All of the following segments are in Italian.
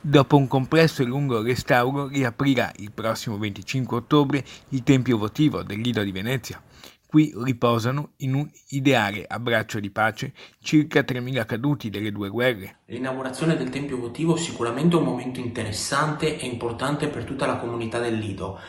Dopo un complesso e lungo restauro, riaprirà il prossimo 25 ottobre il tempio votivo del Lido di Venezia. Qui riposano, in un ideale abbraccio di pace, circa 3.000 caduti delle due guerre. L'inaugurazione del Tempio votivo è sicuramente un momento interessante e importante per tutta la comunità del Lido.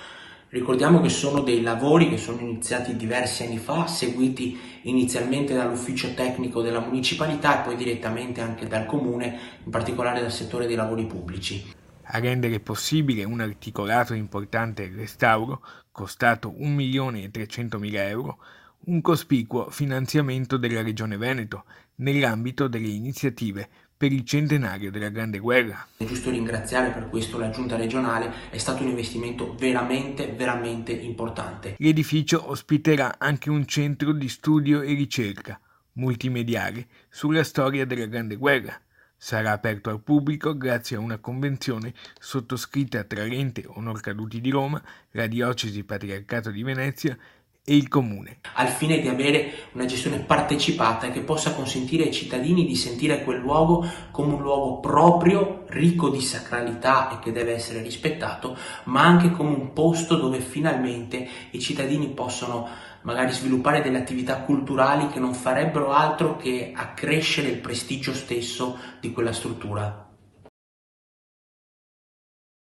Ricordiamo che sono dei lavori che sono iniziati diversi anni fa, seguiti inizialmente dall'ufficio tecnico della municipalità e poi direttamente anche dal comune, in particolare dal settore dei lavori pubblici. A rendere possibile un articolato e importante restauro, costato 1.300.000 euro, un cospicuo finanziamento della Regione Veneto nell'ambito delle iniziative per il centenario della Grande Guerra. È giusto ringraziare per questo la giunta regionale, è stato un investimento veramente importante. L'edificio ospiterà anche un centro di studio e ricerca multimediale sulla storia della Grande Guerra. Sarà aperto al pubblico grazie a una convenzione sottoscritta tra l'Ente Onor Caduti di Roma, la Diocesi Patriarcato di Venezia e il Comune. Al fine di avere una gestione partecipata che possa consentire ai cittadini di sentire quel luogo come un luogo proprio, ricco di sacralità e che deve essere rispettato, ma anche come un posto dove finalmente i cittadini possono magari sviluppare delle attività culturali che non farebbero altro che accrescere il prestigio stesso di quella struttura.